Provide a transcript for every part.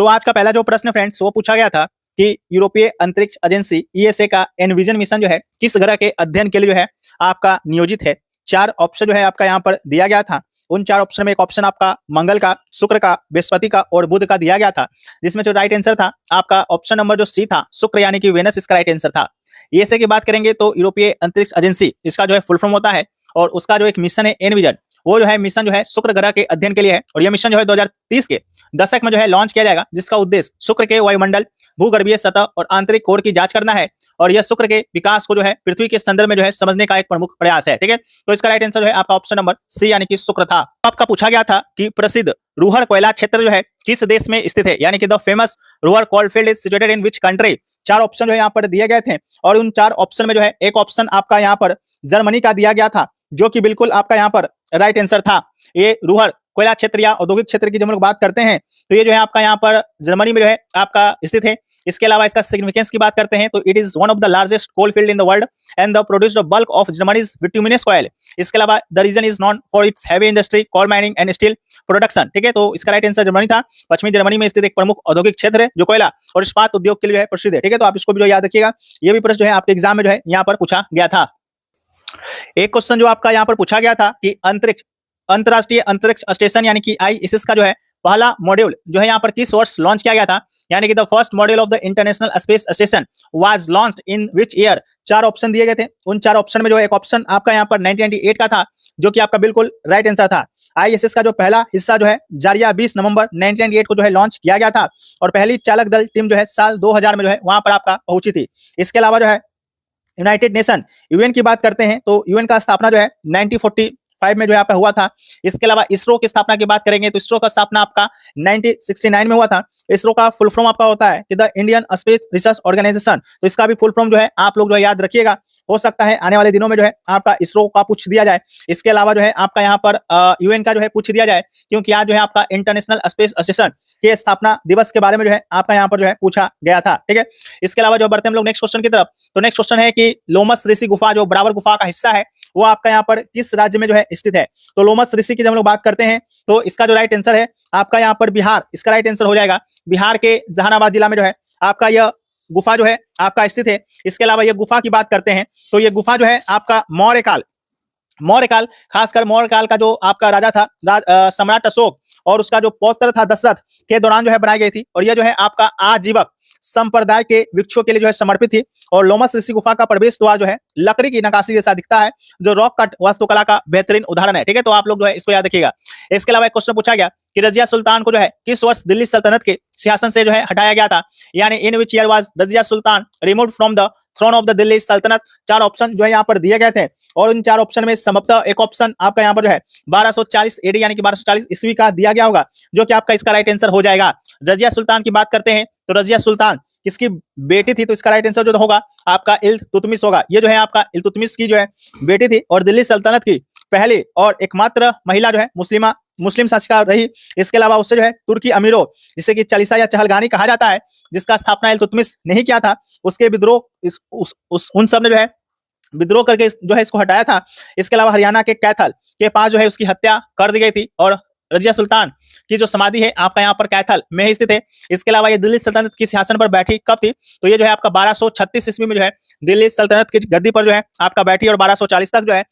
तो आज का पहला जो प्रश्न फ्रेंड्स वो पूछा गया था कि यूरोपीय अंतरिक्ष एजेंसी ईएसए का एनविजन मिशन जो है किस ग्रह के अध्ययन के लिए जो है आपका नियोजित है। 4 ऑप्शन जो है आपका यहाँ पर दिया गया था। उन 4 ऑप्शन में एक ऑप्शन आपका मंगल का, शुक्र का, बृहस्पति का और बुध का दिया गया था, जिसमें जो राइट आंसर था आपका ऑप्शन नंबर जो सी था, शुक्र यानी कि वेनस, इसका राइट आंसर था। ईएसए की बात करेंगे तो यूरोपीय अंतरिक्ष एजेंसी, इसका जो है फुल फॉर्म होता है और उसका जो एक मिशन है एनविजन, वो जो है मिशन जो है शुक्र ग्रह के अध्ययन के लिए है और यह मिशन जो है 2030 के दशक में जो है लॉन्च किया जाएगा, जिसका उद्देश्य शुक्र के वायुमंडल, भूगर्भीय सतह और आंतरिक कोर की जांच करना है और यह शुक्र के विकास को जो है पृथ्वी के संदर्भ में जो है समझने का एक प्रमुख प्रयास है। ठीक है, तो इसका राइट आंसर जो है आपका ऑप्शन नंबर सी यानी कि शुक्र था। आपका पूछा गया था कि प्रसिद्ध रूहर कोयला क्षेत्र जो है किस देश में स्थित है, यानी कि the famous Ruhr coalfield is situated in which country. 4 option जो है यहाँ पर दिए गए थे और उन 4 ऑप्शन में जो है एक ऑप्शन आपका यहाँ पर जर्मनी का दिया गया था, जो कि बिल्कुल आपका यहाँ पर राइट आंसर था। ये रूहर कोयला क्षेत्र या औद्योगिक क्षेत्र की जब हम लोग बात करते हैं तो ये जो है आपका यहाँ पर जर्मनी में जो है आपका स्थित है। इसके अलावा इसका सिग्निफिकेंस की बात करते हैं तो it is one of the largest coal field in the world and the produced bulk of Germany's bituminous oil. इसके अलावा the region is known for its heavy industry, coal mining and steel production. ठीक है, तो इसका right answer Germany था। पश्चिमी Germany में स्थित एक प्रमुख औद्योगिक क्षेत्र है जो कोयला और इस्पात उद्योग के लिए प्रसिद्ध है। ठीक है, तो आप इसको भी जो याद रखिएगा, ये भी प्रश्न जो है आपके एग्जाम में जो है यहाँ पर पूछा गया था। एक क्वेश्चन जो आपका यहाँ पर पूछा गया था कि अंतरराष्ट्रीय अंतरिक्ष स्टेशन यानी कि आईएसएस का जो है पहला मॉड्यूल जो है यहाँ पर किस वर्ष लॉन्च किया गया था, यानी कि the first module of the international space station was launched in which year. 4 option दिए गए थे। उन 4 ऑप्शन में जो एक ऑप्शन आपका यहाँ पर 1998 का था, जो कि आपका बिल्कुल राइट आंसर था। आईएसएस का जो पहला हिस्सा जो है जारिया 20 नवंबर 1998 को जो है लॉन्च किया गया था और पहली चालक दल टीम जो है साल 2000 में जो है वहां पर आपका पहुंची थी। इसके अलावा जो है यूनाइटेड नेशन यूएन की बात करते हैं तो यूएन का स्थापना जो है 1945 में जो है आपका हुआ था। इसके अलावा इसरो की स्थापना की बात करेंगे तो इसरो का स्थापना आपका 1969 में हुआ था। इसरो का फुल फॉर्म आपका होता है कि the Indian Space Research Organisation, तो इसका भी फुल फॉर्म जो है आप लोग जो है याद रखिएगा। हो सकता है आने वाले दिनों में जो है आपका इसरो का पूछ दिया जाए। इसके अलावा जो है आपका यहाँ पर यूएन का जो है पूछ दिया जाए, क्योंकि आज जो है आपका इंटरनेशनल स्पेस स्टेशन के स्थापना दिवस के बारे में जो है आपका यहाँ पर जो है पूछा गया था। ठीक है, इसके अलावा जो बढ़ते हैं हम लोग नेक्स्ट क्वेश्चन की तरफ। तो नेक्स्ट क्वेश्चन है कि लोमस ऋषि गुफा जो बराबर गुफा का हिस्सा है वो आपका यहाँ पर किस राज्य में जो है स्थित है। तो लोमस ऋषि की जब हम लोग बात करते हैं तो इसका जो राइट आंसर है आपका यहाँ पर बिहार, इसका राइट आंसर हो जाएगा। बिहार के जहानाबाद जिला में जो है आपका यह गुफा जो है आपका स्थित है। इसके अलावा ये गुफा की बात करते हैं तो ये गुफा जो है आपका मौर्यकाल खासकर मौर्यकाल का जो आपका राजा था सम्राट अशोक और उसका जो पौत्र था दशरथ के दौरान जो है बनाई गई थी और ये जो है आपका आजीवक संप्रदाय के वृक्षों के लिए जो है समर्पित थी। और लोमस ऋषि गुफा का प्रवेश द्वार जो है लकड़ी की नक्काशी जैसा दिखता है, जो रॉक कट वास्तुकला का बेहतरीन उदाहरण है। ठीक है, तो आप लोग जो है इसको याद रखिएगा। इसके अलावा एक क्वेश्चन पूछा गया कि रजिया सुल्तान को जो है किस वर्ष दिल्ली सल्तनत के सिंहासन से जो है हटाया गया था, यानी in which year was Razia Sultan removed from the throne of the Delhi सल्तनत। 4 ऑप्शन जो है यहाँ पर दिए गए थे और इन 4 ऑप्शन में संभवतः एक ऑप्शन आपका यहाँ पर जो है 1240 एडी यानी कि 1240 ईस्वी का दिया गया होगा, जो कि आपका इसका राइट आंसर हो जाएगा। रजिया सुल्तान की बात करते हैं तो रजिया सुल्तान किसकी बेटी थी, तो इसका राइट आंसर जो होगा आपका इल्तुतमिश होगा। ये जो है आपका इल्तुतमिश की जो है बेटी थी और दिल्ली सल्तनत की पहली और एकमात्र महिला जो है मुस्लिम शासिका रही। इसके अलावा उससे जो है तुर्की अमीरों, जिसे कि चालीसा या चहलगानी कहा जाता है, जिसका स्थापना इल्तुतमिश नहीं किया था, उसके विद्रोह उन सब ने जो है विद्रोह करके जो है इसको हटाया था। इसके अलावा हरियाणा के कैथल के पास जो है उसकी हत्या कर दी गई थी और रजिया सुल्तान की जो समाधि है आपका यहाँ पर कैथल में ही स्थित है। इसके अलावा ये दिल्ली सल्तनत की सिंहासन पर बैठी कब थी, तो ये जो है आपका 1236 ईस्वी में जो है दिल्ली सल्तनत की गद्दी पर जो है आपका बैठी और 1240 तक जो है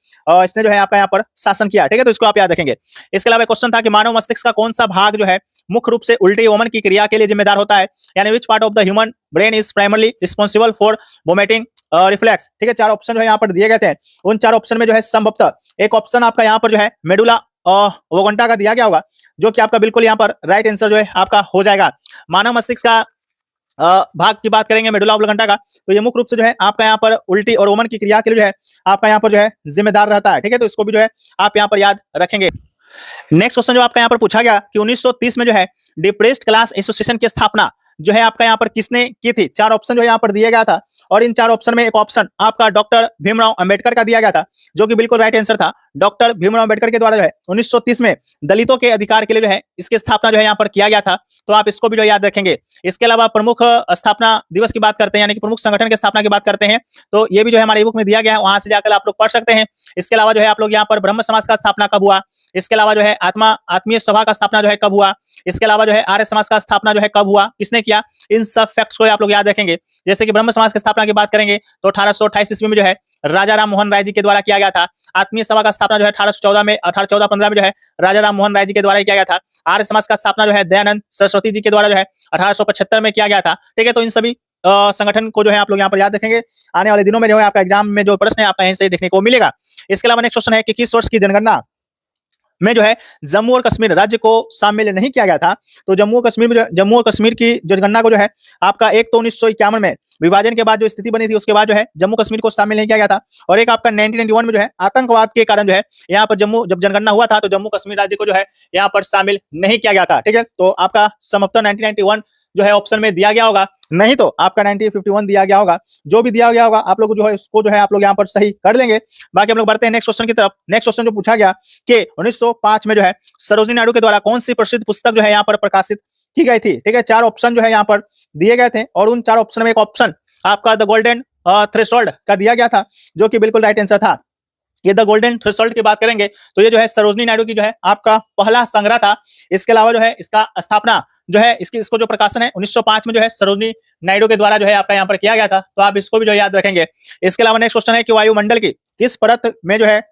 इसने जो है आपका यहाँ पर शासन किया। ठीक है, तो इसको आप याद रखेंगे। इसके अलावा क्वेश्चन था कि मानव मस्तिष्क का कौन सा भाग जो है मुख्य रूप से उल्टी वमन की क्रिया के लिए जिम्मेदार होता है, यानी which part of the human brain is primarily responsible for vomiting reflex. ठीक है, 4 ऑप्शन जो है यहाँ पर दिए गए थे। उन 4 ऑप्शन में जो है संभवतः एक ऑप्शन आपका यहाँ पर जो है मेडुला ओब्लांगा का दिया गया होगा, जो कि आपका बिल्कुल यहाँ पर राइट आंसर जो है आपका हो जाएगा। मानव मस्तिष्क का भाग की बात करेंगे मेडुला ओब्लांगा का, तो ये मुख्य रूप से जो है आपका यहाँ पर उल्टी और वमन की क्रिया के लिए जो है आपका यहाँ पर जो है जिम्मेदार रहता है। ठीक है, तो इसको भी जो है आप यहाँ पर याद रखेंगे। नेक्स्ट क्वेश्चन जो आपका यहाँ पर पूछा गया कि 1930 में जो है डिप्रेस्ड क्लास एसोसिएशन की स्थापना जो है आपका यहाँ पर किसने की थी। 4 ऑप्शन जो यहाँ पर दिया गया था और इन 4 ऑप्शन में एक ऑप्शन आपका डॉक्टर भीमराव अंबेडकर का दिया गया था, जो कि बिल्कुल राइट आंसर था। डॉक्टर भीमराव अंबेडकर के द्वारा जो है 1930 में दलितों के अधिकार के लिए जो है इसकी स्थापना जो है यहाँ पर किया गया था। तो आप इसको भी जो याद रखेंगे। इसके अलावा प्रमुख स्थापना दिवस की बात करते हैं, यानी कि प्रमुख संगठन की स्थापना की बात करते हैं, तो ये भी जो है हमारे बुक में दिया गया है, वहां से जाकर आप लोग पढ़ सकते हैं। इसके अलावा जो है आप लोग यहाँ पर ब्रह्म समाज का स्थापना कब हुआ, इसके अलावा जो है आत्मीय सभा का स्थापना जो है कब हुआ, इसके अलावा जो है आर्य समाज का स्थापना जो है कब हुआ, किसने किया, इन सब फैक्ट्स को आप लोग याद रखेंगे। जैसे कि ब्रह्म समाज की स्थापना की बात करेंगे तो 1828 ईस्वी में जो है राजा राम मोहन राय जी के द्वारा किया गया था। आत्मीय सभा का स्थापना जो है 1814 में 1814-15 में जो है राजा राम मोहन राय जी के द्वारा किया गया था। आर्य समाज का स्थापना जो है दयानंद सरस्वती जी के द्वारा जो है 1875 में किया गया था। ठीक है, तो इन सभी संगठन को जो है आप लोग यहाँ पर याद रखेंगे। आने वाले दिनों में जो है आपका एग्जाम में जो प्रश्न है आपका यहीं से देखने को मिलेगा। इसके अलावा नेक्स्ट क्वेश्चन है कि किस वर्ष की जनगणना में जो है जम्मू और कश्मीर राज्य को शामिल नहीं किया गया था। तो जम्मू और कश्मीर की जनगणना को जो है आपका एक तो 1951 में विभाजन के बाद जो स्थिति बनी थी उसके बाद जो है जम्मू कश्मीर को शामिल नहीं किया गया था, और एक आपका 1991 में जो है आतंकवाद के कारण जो है यहाँ पर जब जनगणना हुआ था तो जम्मू कश्मीर राज्य को जो है यहाँ पर शामिल नहीं किया गया था। ठीक है, तो आपका संभवतः 1991 जो है ऑप्शन में दिया गया होगा, नहीं तो आपका 1951 दिया गया होगा। जो भी दिया गया होगा आप लोग जो है उसको जो है आप लोग यहाँ पर सही कर लेंगे। बाकी हम लोग बढ़ते हैं नेक्स्ट क्वेश्चन की तरफ। नेक्स्ट क्वेश्चन जो पूछा गया कि 1905 में जो है सरोजिनी नायडू के द्वारा कौन सी प्रसिद्ध पुस्तक जो है यहाँ पर प्रकाशित की गई थी। ठीक है, 4 ऑप्शन जो है यहाँ पर दिए गए थे, और उन 4 ऑप्शन में एक ऑप्शन आपका द गोल्डन थ्रेशोल्ड का दिया गया था, जो कि बिल्कुल राइट आंसर था। ये द गोल्डन थ्रेशोल्ड की बात करेंगे तो ये जो है सरोजिनी नायडू की जो है आपका पहला संग्रह था। इसके अलावा जो है इसका स्थापना जो है इसको जो प्रकाशन है 1905 में जो है सरोजिनी नायडू के द्वारा जो है आपका यहाँ पर किया गया था, तो आप इसको भी जो याद रखेंगे। इसके अलावा नेक्स्ट क्वेश्चन है कि वायुमंडल की किस परत में जो है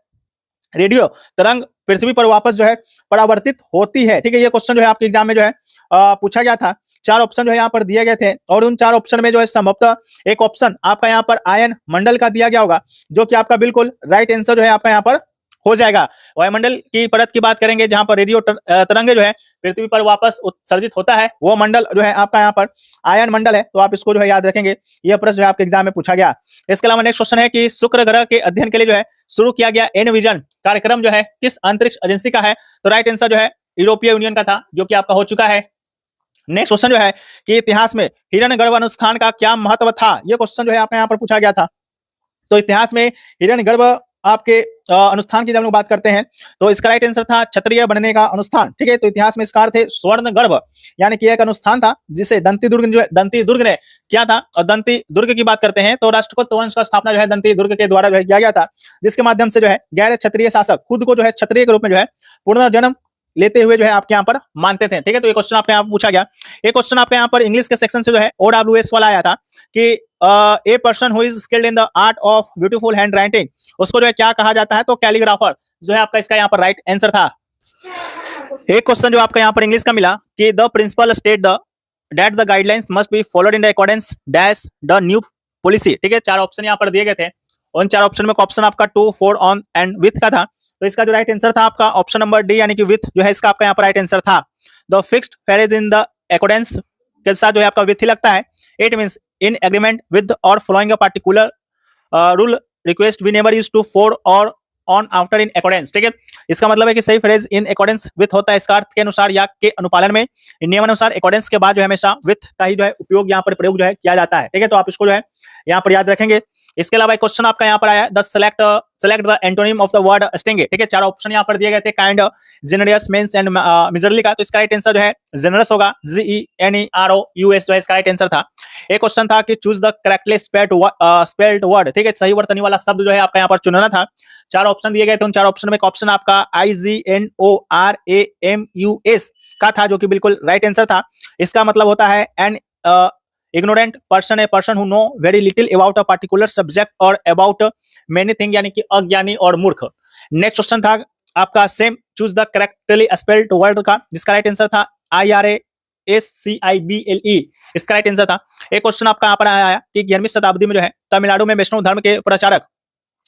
रेडियो तरंग पृथ्वी पर वापस जो है परावर्तित होती है। ठीक है, ये क्वेश्चन जो है आपके एग्जाम में जो है पूछा गया था। 4 ऑप्शन जो है यहाँ पर दिए गए थे, और उन 4 ऑप्शन में जो है संभवतः एक ऑप्शन आपका यहाँ पर आयन मंडल का दिया गया होगा, जो कि आपका बिल्कुल राइट आंसर जो है आपका यहाँ पर हो जाएगा। वायुमंडल की परत की बात करेंगे जहां पर रेडियो तरंगे जो है पृथ्वी पर वापस उत्सर्जित होता है, वो मंडल जो है आपका यहाँ पर आयन मंडल है, तो आप इसको जो है याद रखेंगे। यह प्रश्न जो है आपके एग्जाम में पूछा गया। इसके अलावा नेक्स्ट क्वेश्चन है कि शुक्र ग्रह के अध्ययन के लिए जो है शुरू किया गया एनविजन कार्यक्रम जो है किस अंतरिक्ष एजेंसी का है, तो राइट आंसर जो है यूरोपीय यूनियन का था, जो कि आपका हो चुका है। नेक्स्ट क्वेश्चन जो है कि इतिहास में हिरण्यगर्भ अनुष्ठान का क्या महत्व था, यह क्वेश्चन जो है आपका यहाँ पर पूछा गया था। तो इतिहास में हिरण्यगर्भ आपके अनुष्ठान की जब हम लोग बात करते हैं तो इसका राइट आंसर था क्षत्रिय बनने का अनुष्ठान। ठीक है, तो इतिहास में इसका अर्थ है स्वर्ण गर्भ, यानी कि एक अनुष्ठान था जिसे दंती दुर्ग ने किया था। और दंती दुर्ग की बात करते हैं तो राष्ट्रकूट वंश का स्थापना जो है दंती दुर्ग के द्वारा जो है किया गया था, जिसके माध्यम से जो है गैर क्षत्रिय शासक खुद को जो है क्षत्रिय के रूप में जो है पुनर्जन्म लेते हुए जो है आपके यहाँ पर मानते थे। ठीक है, तो ये क्वेश्चन आपके यहाँ पूछा गया। एक क्वेश्चन आपके यहाँ पर इंग्लिश के सेक्शन से जो है OWS वाला आया था कि a person who is skilled in the art of beautiful hand writing, उसको जो है क्या कहा जाता है, तो कैलीग्राफर जो है आपका इसका यहाँ पर राइट आंसर था। एक क्वेश्चन जो आपका यहाँ पर इंग्लिश का मिला कि the principal state that the guidelines must be followed in the accordance dash the new policy. ठीक है, 4 ऑप्शन यहाँ पर दिए गए थे, उन 4 ऑप्शन में ऑप्शन आपका 2, 4 ऑन एंड विथ का था, तो इसका जो राइट आंसर था आपका ऑप्शन नंबर डी, यानी कि विथ जो है इसका आपका यहाँ पर राइट आंसर था। The fixed phrase in the accordance के साथ जो है आपका विथ ही लगता है। It means in agreement with or following a particular rule request we never used to for or on after in accordance. ठीक है, इसका मतलब है कि सही फ्रेज इन अकॉर्डेंस विथ होता है इसका अर्थ के अनुसार या के अनुपालन में नियमानुसार अकॉर्डेंस के बाद जो है हमेशा विथ का ही जो है उपयोग यहाँ पर प्रयोग जो है किया जाता है। ठीक है, तो आप इसको जो है यहाँ पर याद रखेंगे। इसके अलावा एक क्वेश्चन आपका यहाँ पर आया the select the antonym of the word sting. ठीक है, 4 ऑप्शन यहाँ पर दिए गए थे, काइंड, जेनरियस, मेंस एंड मिजरली का, तो इसका राइट आंसर जो है जेनरस होगा, GENEROUS जो है इसका राइट आंसर था। एक क्वेश्चन था कि choose the correctly spelled word. ठीक है, सही वर्तनी वाला शब्द जो है आपका यहाँ पर चुनना था। 4 ऑप्शन दिए गए थे, उन 4 ऑप्शन में एक ऑप्शन आपका IGNORAMUS का था, जो कि बिल्कुल राइट आंसर था। इसका मतलब होता है N ignorant person, a person who know very little about a particular subject or about many things, यानी कि अज्ञानी और मूर्ख। नेक्स्ट क्वेश्चन था आपका same choose the correctly spelled word का, जिसका राइट आंसर था IRASCIBLE, इसका राइट आंसर था। एक क्वेश्चन आपका यहाँ पर आया कि 11वीं शताब्दी में जो है तमिलनाडु में वैष्णव धर्म के प्रचारक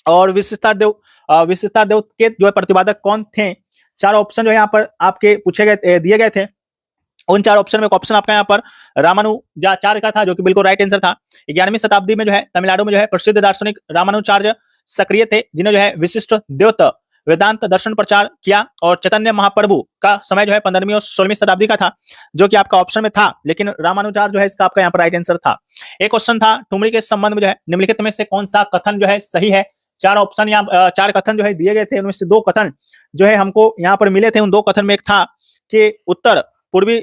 और विशिष्टा देव के जो है प्रतिपादक कौन थे। 4 ऑप्शन जो है यहाँ पर आपके पूछे गए दिए गए थे, उन 4 ऑप्शन में एक ऑप्शन आपका यहाँ पर रामानुजाचार्य का था, जो कि बिल्कुल राइट आंसर था। 11वीं शताब्दी में जो है तमिलनाडु में जो है प्रसिद्ध दार्शनिक रामानुजाचार्य सक्रिय थे, जिन्हें जो है विशिष्ट द्वैत वेदांत दर्शन प्रचार किया, और चैतन्य महाप्रभु का समय जो है 15वीं और 16वीं शताब्दी का था, जो कि आपका ऑप्शन में था, लेकिन रामानुजाचार्य जो है इसका आपका यहाँ पर राइट आंसर था। एक क्वेश्चन था ठुमरी के संबंध में जो है निम्नलिखित में से कौन सा कथन जो है सही है। 4 ऑप्शन यहाँ 4 कथन जो है दिए गए थे, उनमें से 2 कथन जो है हमको यहाँ पर मिले थे। उन 2 कथन में एक था कि उत्तर पूर्वी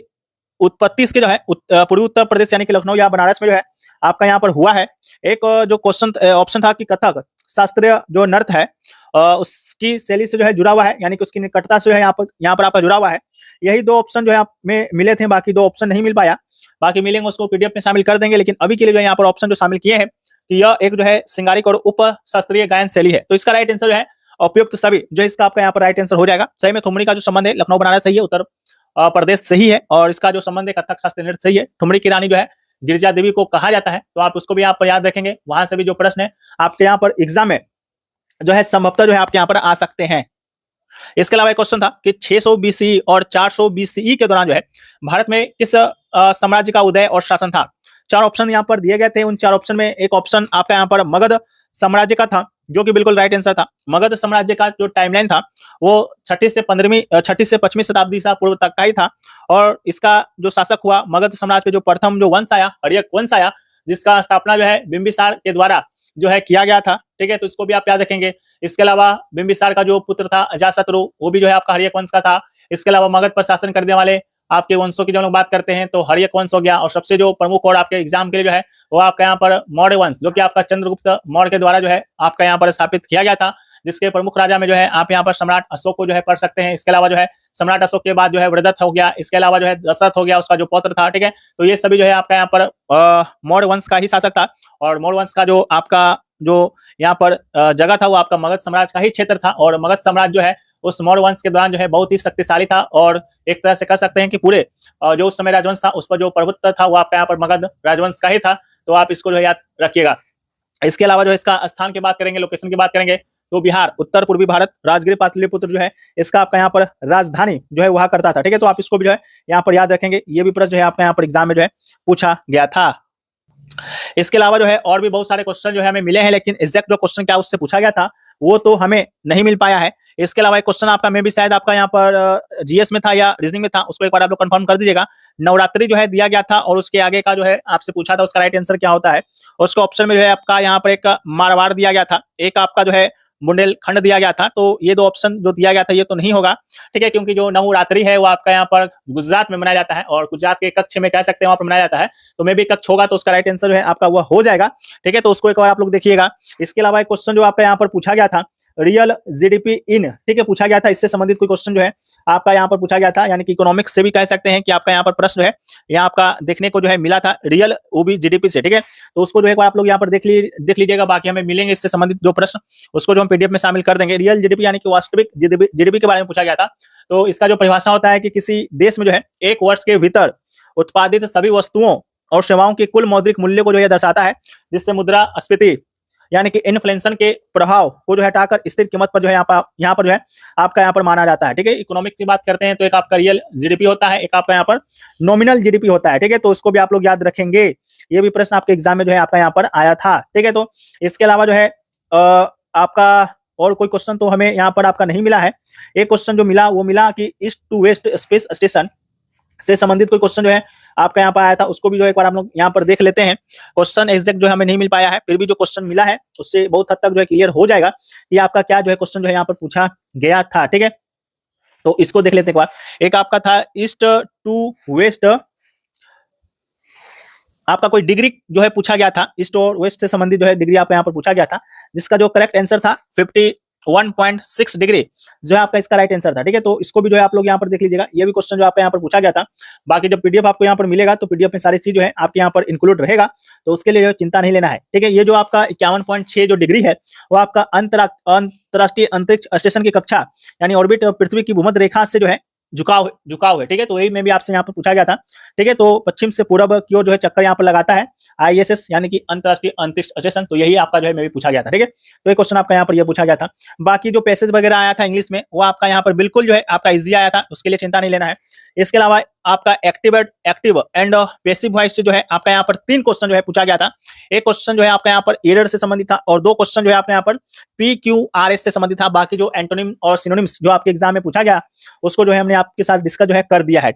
उत्पत्ति इसके जो है पूर्वी उत्तर प्रदेश यानी कि लखनऊ या बनारस में जो है आपका यहाँ पर हुआ है। एक जो क्वेश्चन ऑप्शन था कि कथक शास्त्रीय जो नृत्य है उसकी शैली से जो है जुड़ा हुआ है, यानी कि उसकी निकटता से जो है यहाँ पर आपका जुड़ा हुआ है। यही दो ऑप्शन जो है आप में मिले थे, बाकी दो ऑप्शन नहीं मिल पाया। बाकी मिलेंगे उसको पीडीएफ में शामिल कर देंगे, लेकिन अभी के लिए जो यहाँ पर ऑप्शन जो शामिल किए हैं कि यह एक जो है सिंगारिक और उप शास्त्रीय गायन शैली है। तो इसका राइट आंसर जो है उपयुक्त सभी जो इसका आपका यहाँ पर राइट आंसर हो जाएगा। सही में ठुमरी का जो संबंध है लखनऊ बनारस से ही है, उत्तर प्रदेश से ही है, और इसका जो संबंध है कथक शास्त्रीय नृत्य से ही है। ठुमरी की रानी जो है गिरिजा देवी को कहा जाता है, तो आप उसको भी आप याद रखेंगे। वहां से भी जो प्रश्न है आपके यहाँ पर एग्जाम में जो है संभवतः जो है आपके यहाँ पर आ सकते हैं। इसके अलावा एक क्वेश्चन था कि 600 बीसीई और 400 बीसीई के दौरान जो है भारत में किस साम्राज्य का उदय और शासन था। चार ऑप्शन यहाँ पर दिए गए थे। उन चार ऑप्शन में एक ऑप्शन आपका यहाँ पर मगध साम्राज्य का था, जो कि बिल्कुल राइट आंसर था। मगध साम्राज्य का जो टाइमलाइन था वो 6ठी से 5वीं शताब्दी ईसा पूर्व तक का ही था, और इसका जो शासक हुआ मगध साम्राज्य पे जो प्रथम जो वंश आया, हर्यक वंश आया, जिसका स्थापना जो है बिंबिसार के द्वारा जो है किया गया था। ठीक है, तो इसको भी आप याद रखेंगे। इसके अलावा बिंबिसार का जो पुत्र था अजातशत्रु, वो भी जो है आपका हर्यक वंश का था। इसके अलावा मगध पर शासन करने वाले आपके वंशों की जब लोग बात करते हैं तो हर्यक वंश हो गया, और सबसे जो प्रमुख और आपके एग्जाम के लिए जो है वो आपका यहाँ पर मौर्य वंश, जो कि आपका चंद्रगुप्त मौर्य के द्वारा जो है आपका यहाँ पर स्थापित किया गया था, जिसके प्रमुख राजा में जो है आप यहाँ पर सम्राट अशोक को जो है पढ़ सकते हैं। इसके अलावा जो है सम्राट अशोक के बाद जो है वृद्धत हो गया, इसके अलावा जो है दशरथ हो गया, उसका जो पौत्र था। ठीक है, तो ये सभी जो है आपका यहाँ पर मौर्य वंश का ही शासक था, और मौर्य वंश का जो आपका जो यहाँ पर जगह था वो आपका मगध साम्राज्य का ही क्षेत्र था। और मगध साम्राज्य जो है उस मौर्य वंश के दौरान जो है बहुत ही शक्तिशाली था, और एक तरह से कह सकते हैं कि पूरे जो उस समय राजवंश था उस पर जो प्रभुत्व था वो आपका यहाँ पर मगध राजवंश का ही था। तो आप इसको जो है याद रखिएगा। इसके अलावा जो इसका स्थान की बात करेंगे, लोकेशन की बात करेंगे, तो बिहार, उत्तर पूर्वी भारत, राजगीर पाटलिपुत्र जो है इसका आपका यहाँ पर राजधानी जो है हुआ करता था। ठीक है, तो आप इसको भी जो है यहाँ पर याद रखेंगे। ये भी प्रश्न जो है आपका यहाँ पर एग्जाम में जो है पूछा गया था। इसके अलावा जो है और भी बहुत सारे क्वेश्चन जो है हमें मिले हैं, लेकिन एग्जैक्ट जो क्वेश्चन क्या उससे पूछा गया था वो तो हमें नहीं मिल पाया है। इसके अलावा एक क्वेश्चन आपका में भी शायद आपका यहाँ पर जीएस में था या रीजनिंग में था, उसको एक बार आप लोग कंफर्म कर दीजिएगा। नवरात्रि जो है दिया गया था, और उसके आगे का जो है आपसे पूछा था उसका राइट आंसर क्या होता है। उसके ऑप्शन में जो है आपका यहाँ पर एक मारवाड़ दिया गया था, एक आपका जो है बुंदेलखंड दिया गया था। तो ये दो ऑप्शन जो दिया गया था ये तो नहीं होगा। ठीक है, क्योंकि जो नवरात्रि है वो आपका यहाँ पर गुजरात में मनाया जाता है, और गुजरात के कच्छ में कह सकते हैं वहां पर मनाया जाता है। तो मे भी कच्छ होगा, तो उसका राइट आंसर जो है आपका वह हो जाएगा। ठीक है, तो उसको एक बार आप लोग देखिएगा। इसके अलावा एक क्वेश्चन जो आपका यहाँ पर पूछा गया था रियल जीडीपी इन, ठीक है, पूछा गया था। इससे संबंधित कोई क्वेश्चन जो है आपका यहाँ पर पूछा गया था, यानी कि इकोनॉमिक्स से भी कह सकते हैं कि आपका यहाँ पर प्रश्न जो है यहाँ आपका देखने को जो है मिला था रियल ओबी जीडीपी से। ठीक है, तो उसको जो है आप लोग यहाँ पर देख लीजिएगा। बाकी हमें मिलेंगे इससे संबंधित जो प्रश्न, उसको जो हम पीडीएफ में शामिल कर देंगे। रियल जीडीपी यानी कि वास्तविक जीडीपी के बारे में पूछा गया था। तो इसका जो परिभाषा होता है कि किसी देश में जो है एक वर्ष के भीतर उत्पादित सभी वस्तुओं और सेवाओं के कुल मौद्रिक मूल्य को जो है दर्शाता है, जिससे मुद्रास्फीति यानी कि इन्फ्लेशन के प्रभाव को जो है हटाकर स्थिर कीमत पर जो है यहाँ पर जो है आपका यहाँ पर माना जाता है। ठीक है, इकोनॉमिक्स की बात करते हैं तो एक आपका रियल जीडीपी होता है, एक आपका यहाँ पर नॉमिनल जीडीपी होता है। ठीक है, तो उसको भी आप लोग याद रखेंगे। ये भी प्रश्न आपके एग्जाम में जो है आपका यहाँ पर आया था। ठीक है, तो इसके अलावा जो है आपका और कोई क्वेश्चन तो हमें यहाँ पर आपका नहीं मिला है। एक क्वेश्चन जो मिला वो मिला कि east to west space station से संबंधित कोई क्वेश्चन जो है आपका यहाँ पर आया था, उसको भी जो एक बार हम लोग यहाँ पर देख लेते हैं। क्वेश्चन एग्जैक्ट जो हमें नहीं मिल पाया है, फिर भी जो क्वेश्चन मिला है उससे बहुत हद तक जो है क्लियर हो जाएगा कि आपका क्या जो है क्वेश्चन जो है यहाँ पर पूछा गया था। ठीक है, तो इसको देख लेते हैं एक बार। एक आपका था ईस्ट टू वेस्ट, आपका कोई डिग्री जो है पूछा गया था, ईस्ट और वेस्ट से संबंधित जो है डिग्री आपका यहाँ पर पूछा गया था, जिसका जो करेक्ट आंसर था 51.6 डिग्री जो है आपका इसका राइट आंसर था। ठीक है, तो इसको भी जो है आप लोग यहाँ पर देख लीजिएगा। ये भी क्वेश्चन जो आपका यहाँ पर पूछा गया था। बाकी जब पीडीएफ आपको यहाँ पर मिलेगा तो पीडीएफ में सारी चीज जो है आपके यहाँ पर इंक्लूड रहेगा, तो उसके लिए जो चिंता नहीं लेना है। ठीक है, ये जो आपका 51.6 जो डिग्री है वो आपका अंतरराष्ट्रीय अंतरिक्ष स्टेशन की कक्षा यानी ऑर्बिट पृथ्वी की भूमध्य रेखा से जो है झुकाव है। ठीक है, तो यही में भी आपसे यहाँ पर पूछा गया था। ठीक है, तो पश्चिम से पूर्व की ओर जो है चक्कर यहाँ पर लगाता है आईएसएस यानी कि अंतरराष्ट्रीय अंतरिक्ष स्टेशन। तो यही आपका जो है में भी पूछा गया था। ठीक है, तो ये क्वेश्चन आपका यहाँ पर यह पूछा गया था। बाकी जो पैसेज वगैरह आया था इंग्लिश में वो आपका यहाँ पर बिल्कुल जो है आपका इजी आया था, उसके लिए चिंता नहीं लेना है। इसके अलावा आपका एक्टिव एंड पैसिव वॉइस से जो है आपका यहाँ पर 3 क्वेश्चन जो है पूछा गया था। एक क्वेश्चन जो है आपका यहाँ पर एरर से संबंधित था, और 2 क्वेश्चन जो है आपका यहाँ पर PQRS से संबंधित था। बाकी जो एंटोनिम और सिनोनिम्स जो आपके एग्जाम में पूछा गया उसको जो है हमने आपके साथ डिस्कस जो है कर दिया है। ठीक।